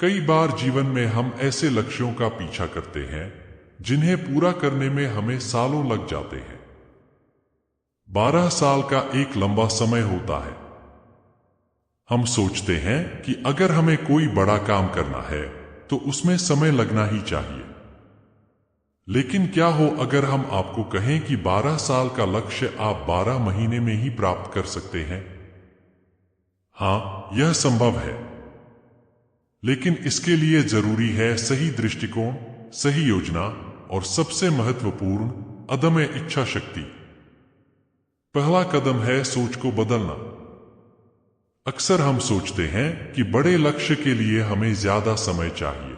कई बार जीवन में हम ऐसे लक्ष्यों का पीछा करते हैं जिन्हें पूरा करने में हमें सालों लग जाते हैं। 12 साल का एक लंबा समय होता है। हम सोचते हैं कि अगर हमें कोई बड़ा काम करना है तो उसमें समय लगना ही चाहिए। लेकिन क्या हो अगर हम आपको कहें कि 12 साल का लक्ष्य आप 12 महीने में ही प्राप्त कर सकते हैं? हाँ, यह संभव है। लेकिन इसके लिए जरूरी है सही दृष्टिकोण, सही योजना और सबसे महत्वपूर्ण अदम्य इच्छा शक्ति। पहला कदम है सोच को बदलना। अक्सर हम सोचते हैं कि बड़े लक्ष्य के लिए हमें ज्यादा समय चाहिए।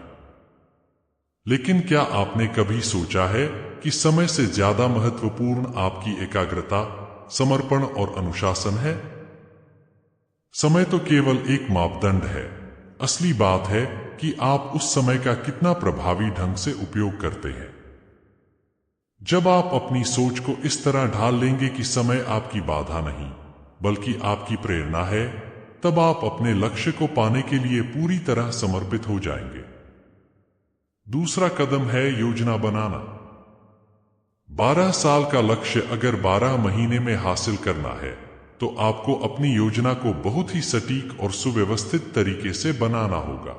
लेकिन क्या आपने कभी सोचा है कि समय से ज्यादा महत्वपूर्ण आपकी एकाग्रता, समर्पण और अनुशासन है? समय तो केवल एक मापदंड है। असली बात है कि आप उस समय का कितना प्रभावी ढंग से उपयोग करते हैं। जब आप अपनी सोच को इस तरह ढाल लेंगे कि समय आपकी बाधा नहीं बल्कि आपकी प्रेरणा है, तब आप अपने लक्ष्य को पाने के लिए पूरी तरह समर्पित हो जाएंगे। दूसरा कदम है योजना बनाना। 12 साल का लक्ष्य अगर 12 महीने में हासिल करना है तो आपको अपनी योजना को बहुत ही सटीक और सुव्यवस्थित तरीके से बनाना होगा।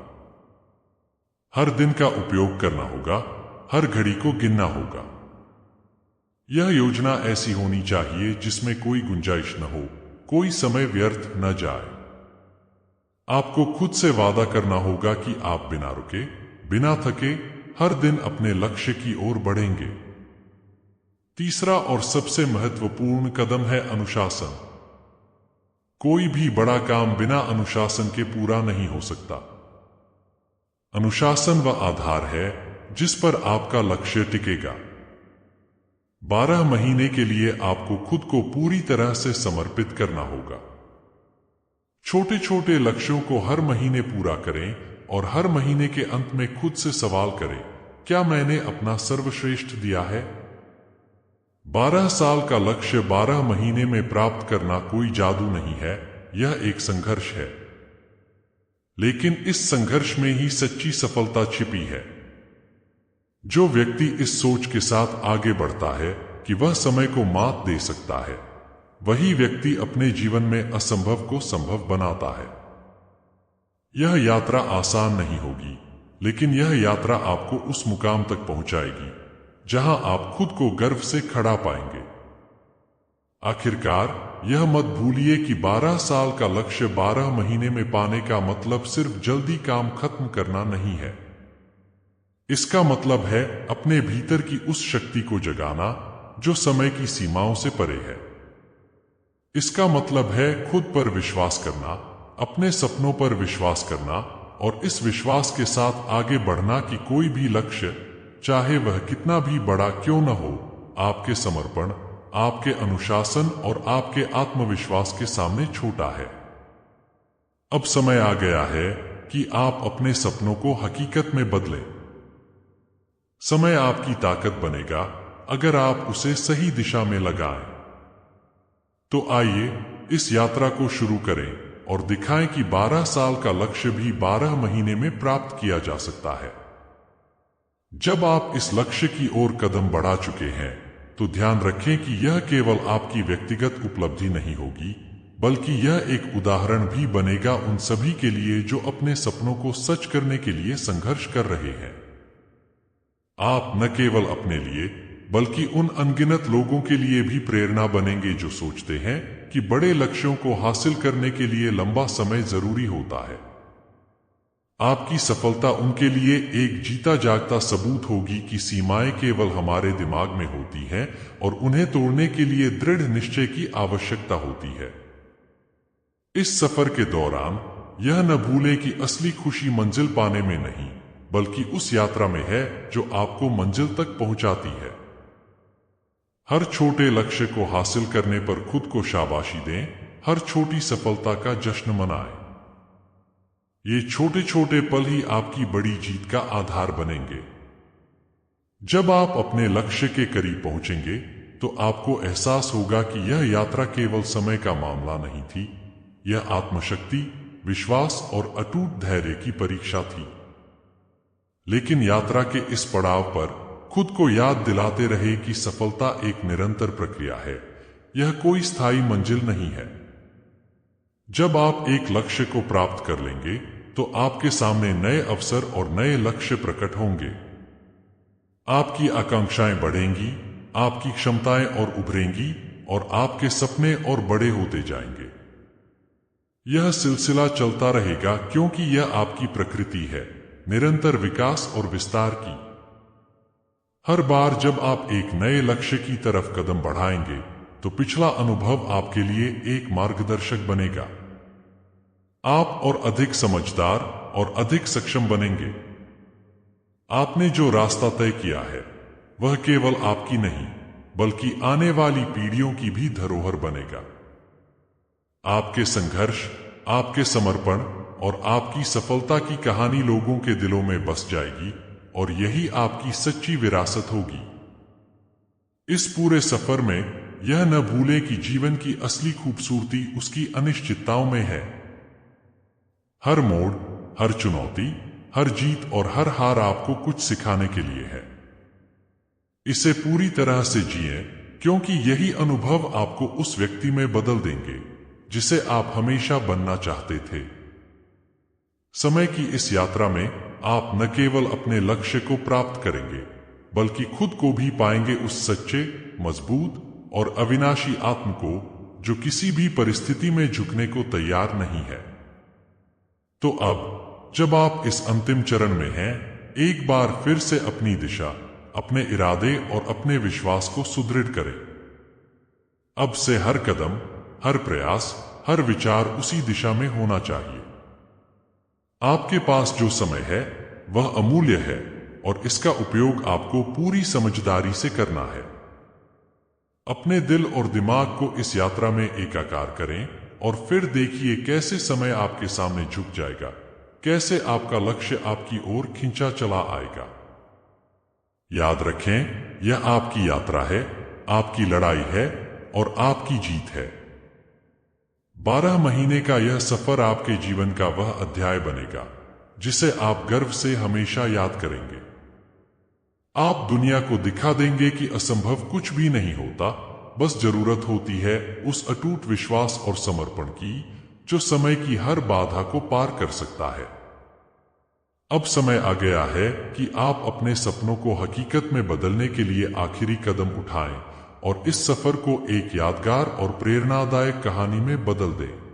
हर दिन का उपयोग करना होगा, हर घड़ी को गिनना होगा। यह योजना ऐसी होनी चाहिए जिसमें कोई गुंजाइश न हो, कोई समय व्यर्थ न जाए। आपको खुद से वादा करना होगा कि आप बिना रुके, बिना थके, हर दिन अपने लक्ष्य की ओर बढ़ेंगे। तीसरा और सबसे महत्वपूर्ण कदम है अनुशासन। कोई भी बड़ा काम बिना अनुशासन के पूरा नहीं हो सकता। अनुशासन वह आधार है जिस पर आपका लक्ष्य टिकेगा। 12 महीने के लिए आपको खुद को पूरी तरह से समर्पित करना होगा। छोटे छोटे लक्ष्यों को हर महीने पूरा करें और हर महीने के अंत में खुद से सवाल करें, क्या मैंने अपना सर्वश्रेष्ठ दिया है? 12 साल का लक्ष्य 12 महीने में प्राप्त करना कोई जादू नहीं है, यह एक संघर्ष है। लेकिन इस संघर्ष में ही सच्ची सफलता छिपी है। जो व्यक्ति इस सोच के साथ आगे बढ़ता है कि वह समय को मात दे सकता है, वही व्यक्ति अपने जीवन में असंभव को संभव बनाता है। यह यात्रा आसान नहीं होगी, लेकिन यह यात्रा आपको उस मुकाम तक पहुंचाएगी जहां आप खुद को गर्व से खड़ा पाएंगे। आखिरकार यह मत भूलिए कि 12 साल का लक्ष्य 12 महीने में पाने का मतलब सिर्फ जल्दी काम खत्म करना नहीं है। इसका मतलब है अपने भीतर की उस शक्ति को जगाना जो समय की सीमाओं से परे है। इसका मतलब है खुद पर विश्वास करना, अपने सपनों पर विश्वास करना और इस विश्वास के साथ आगे बढ़ना कि कोई भी लक्ष्य, चाहे वह कितना भी बड़ा क्यों न हो, आपके समर्पण, आपके अनुशासन और आपके आत्मविश्वास के सामने छोटा है। अब समय आ गया है कि आप अपने सपनों को हकीकत में बदलें। समय आपकी ताकत बनेगा अगर आप उसे सही दिशा में लगाएं। तो आइए इस यात्रा को शुरू करें और दिखाएं कि 12 साल का लक्ष्य भी 12 महीने में प्राप्त किया जा सकता है। जब आप इस लक्ष्य की ओर कदम बढ़ा चुके हैं तो ध्यान रखें कि यह केवल आपकी व्यक्तिगत उपलब्धि नहीं होगी, बल्कि यह एक उदाहरण भी बनेगा उन सभी के लिए जो अपने सपनों को सच करने के लिए संघर्ष कर रहे हैं। आप न केवल अपने लिए बल्कि उन अनगिनत लोगों के लिए भी प्रेरणा बनेंगे जो सोचते हैं कि बड़े लक्ष्यों को हासिल करने के लिए लंबा समय जरूरी होता है। आपकी सफलता उनके लिए एक जीता जागता सबूत होगी कि सीमाएं केवल हमारे दिमाग में होती हैं और उन्हें तोड़ने के लिए दृढ़ निश्चय की आवश्यकता होती है। इस सफर के दौरान यह न भूलें कि असली खुशी मंजिल पाने में नहीं, बल्कि उस यात्रा में है जो आपको मंजिल तक पहुंचाती है। हर छोटे लक्ष्य को हासिल करने पर खुद को शाबाशी दें, हर छोटी सफलता का जश्न मनाएं। ये छोटे छोटे पल ही आपकी बड़ी जीत का आधार बनेंगे। जब आप अपने लक्ष्य के करीब पहुंचेंगे तो आपको एहसास होगा कि यह यात्रा केवल समय का मामला नहीं थी, यह आत्मशक्ति, विश्वास और अटूट धैर्य की परीक्षा थी। लेकिन यात्रा के इस पड़ाव पर खुद को याद दिलाते रहे कि सफलता एक निरंतर प्रक्रिया है, यह कोई स्थायी मंजिल नहीं है। जब आप एक लक्ष्य को प्राप्त कर लेंगे तो आपके सामने नए अवसर और नए लक्ष्य प्रकट होंगे। आपकी आकांक्षाएं बढ़ेंगी, आपकी क्षमताएं और उभरेंगी और आपके सपने और बड़े होते जाएंगे। यह सिलसिला चलता रहेगा क्योंकि यह आपकी प्रकृति है, निरंतर विकास और विस्तार की। हर बार जब आप एक नए लक्ष्य की तरफ कदम बढ़ाएंगे तो पिछला अनुभव आपके लिए एक मार्गदर्शक बनेगा। आप और अधिक समझदार और अधिक सक्षम बनेंगे। आपने जो रास्ता तय किया है वह केवल आपकी नहीं बल्कि आने वाली पीढ़ियों की भी धरोहर बनेगा। आपके संघर्ष, आपके समर्पण और आपकी सफलता की कहानी लोगों के दिलों में बस जाएगी और यही आपकी सच्ची विरासत होगी। इस पूरे सफर में यह न भूलें कि जीवन की असली खूबसूरती उसकी अनिश्चितताओं में है। हर मोड़, हर चुनौती, हर जीत और हर हार आपको कुछ सिखाने के लिए है। इसे पूरी तरह से जिएं, क्योंकि यही अनुभव आपको उस व्यक्ति में बदल देंगे जिसे आप हमेशा बनना चाहते थे। समय की इस यात्रा में आप न केवल अपने लक्ष्य को प्राप्त करेंगे बल्कि खुद को भी पाएंगे, उस सच्चे, मजबूत और अविनाशी आत्म को जो किसी भी परिस्थिति में झुकने को तैयार नहीं है। तो अब जब आप इस अंतिम चरण में हैं, एक बार फिर से अपनी दिशा, अपने इरादे और अपने विश्वास को सुदृढ़ करें। अब से हर कदम, हर प्रयास, हर विचार उसी दिशा में होना चाहिए। आपके पास जो समय है वह अमूल्य है और इसका उपयोग आपको पूरी समझदारी से करना है। अपने दिल और दिमाग को इस यात्रा में एकाकार करें और फिर देखिए कैसे समय आपके सामने झुक जाएगा, कैसे आपका लक्ष्य आपकी ओर खींचा चला आएगा। याद रखें, यह आपकी यात्रा है, आपकी लड़ाई है और आपकी जीत है। 12 महीने का यह सफर आपके जीवन का वह अध्याय बनेगा जिसे आप गर्व से हमेशा याद करेंगे। आप दुनिया को दिखा देंगे कि असंभव कुछ भी नहीं होता, बस जरूरत होती है उस अटूट विश्वास और समर्पण की जो समय की हर बाधा को पार कर सकता है। अब समय आ गया है कि आप अपने सपनों को हकीकत में बदलने के लिए आखिरी कदम उठाएं और इस सफर को एक यादगार और प्रेरणादायक कहानी में बदल दें।